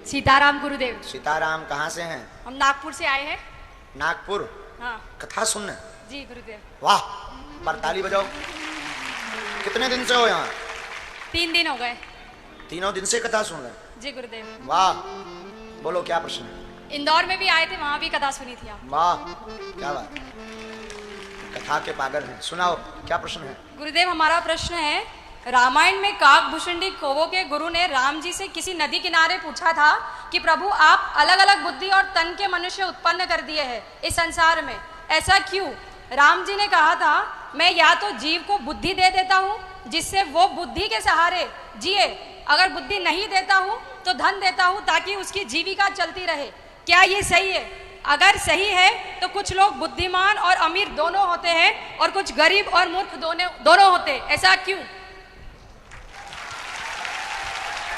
सीताराम गुरुदेव। सीताराम कहाँ से हैं? हम नागपुर से आए हैं। नागपुर? हाँ कथा सुनने? जी गुरुदेव। वाह, पर ताली बजाओ। कितने दिन से हो यहाँ? 3 दिन हो गए। तीनों दिन से कथा सुन रहे? जी गुरुदेव। वाह, बोलो क्या प्रश्न है? इंदौर में भी आए थे, वहाँ भी कथा सुनी थी आप। वाह, क्या बात, कथा के पागल हैं। सुनाओ क्या प्रश्न है? गुरुदेव हमारा प्रश्न है, रामायण में काकभूषुंडी कौवों के गुरु ने राम जी से किसी नदी किनारे पूछा था कि प्रभु आप अलग अलग बुद्धि और तन के मनुष्य उत्पन्न कर दिए हैं इस संसार में, ऐसा क्यों? राम जी ने कहा था मैं या तो जीव को बुद्धि दे देता हूँ जिससे वो बुद्धि के सहारे जिए, अगर बुद्धि नहीं देता हूँ तो धन देता हूँ ताकि उसकी जीविका चलती रहे। क्या ये सही है? अगर सही है तो कुछ लोग बुद्धिमान और अमीर दोनों होते हैं और कुछ गरीब और मूर्ख दोनों होते हैं, ऐसा क्यों?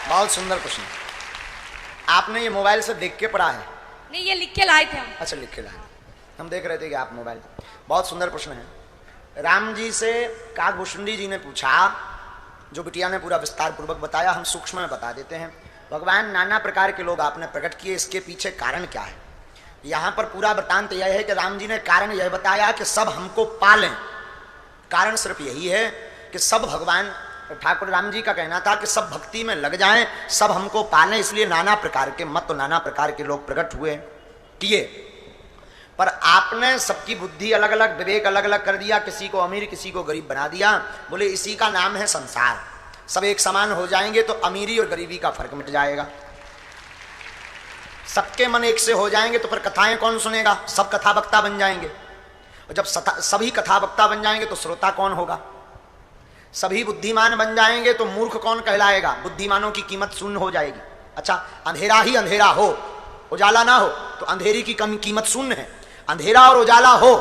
बहुत सुंदर प्रश्न। आपने ये मोबाइल से देख के पढ़ा है? नहीं, ये लिख के लाए थे हम। अच्छा, लिख के लाए, हम देख रहे थे कि आप मोबाइल। बहुत सुंदर प्रश्न है। राम जी से काकभूषुंडी जी ने पूछा, जो बिटिया ने पूरा विस्तार पूर्वक बताया, हम सूक्ष्म में बता देते हैं। भगवान नाना प्रकार के लोग आपने प्रकट किए, इसके पीछे कारण क्या है? यहाँ पर पूरा वृत्तांत यह है कि राम जी ने कारण यह बताया कि सब हमको पालें। कारण सिर्फ यही है कि सब भगवान ठाकुर राम जी का कहना था कि सब भक्ति में लग जाएं, सब हमको पालें, इसलिए नाना प्रकार के मत, नाना प्रकार के लोग प्रकट हुए किए। पर आपने सबकी बुद्धि अलग अलग, विवेक अलग अलग कर दिया, किसी को अमीर किसी को गरीब बना दिया। बोले इसी का नाम है संसार। सब एक समान हो जाएंगे तो अमीरी और गरीबी का फर्क मिट जाएगा। सबके मन एक से हो जाएंगे तो फिर कथाएं कौन सुनेगा? सब कथा वक्ता बन जाएंगे। और जब सभी कथा वक्ता बन जाएंगे तो श्रोता कौन होगा? सभी बुद्धिमान बन जाएंगे तो मूर्ख कौन कहलाएगा? बुद्धिमानों की कीमत शून्य हो जाएगी। अच्छा, अंधेरा ही अंधेरा हो, उजाला ना हो तो अंधेरी की कीमत शून्य है। अंधेरा और उजाला हो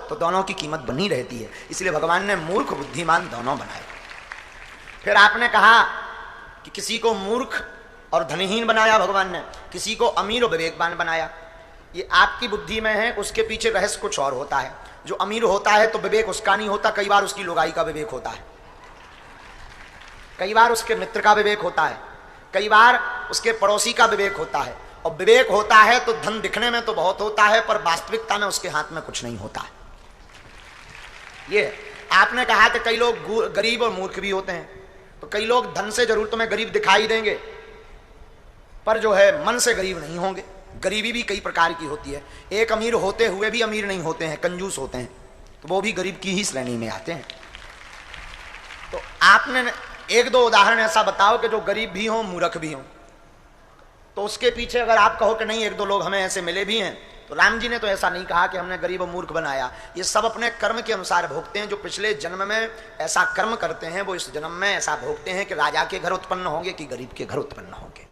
तो दोनों की कीमत बनी रहती है। इसलिए भगवान ने मूर्ख बुद्धिमान दोनों बनाए। फिर आपने कहा कि किसी को मूर्ख और धनहीन बनाया भगवान ने, किसी को अमीर और विवेकवान बनाया। ये आपकी बुद्धि में है, उसके पीछे रहस्य कुछ और होता है। जो अमीर होता है तो विवेक उसका नहीं होता, कई बार उसकी लुगाई का विवेक होता है, कई बार उसके मित्र का विवेक होता है, कई बार उसके पड़ोसी का विवेक होता है। और विवेक होता है तो धन दिखने में तो बहुत होता है, पर वास्तविकता में उसके हाथ में कुछ नहीं होता है। ये आपने कहा कि कई लोग गरीब और मूर्ख भी होते हैं, तो कई लोग धन से जरूर तुम्हें गरीब दिखाई देंगे, पर जो है मन से गरीब नहीं होंगे। गरीबी भी कई प्रकार की होती है। एक अमीर होते हुए भी अमीर नहीं होते हैं, कंजूस होते हैं, तो वो भी गरीब की ही श्रेणी में आते हैं। तो आपने एक दो उदाहरण ऐसा बताओ कि जो गरीब भी हों मूर्ख भी हों, तो उसके पीछे अगर आप कहो कि नहीं एक दो लोग हमें ऐसे मिले भी हैं, तो राम जी ने तो ऐसा नहीं कहा कि हमने गरीब और मूर्ख बनाया। ये सब अपने कर्म के अनुसार भोगते हैं। जो पिछले जन्म में ऐसा कर्म करते हैं वो इस जन्म में ऐसा भोगते हैं कि राजा के घर उत्पन्न होंगे कि गरीब के घर उत्पन्न होंगे।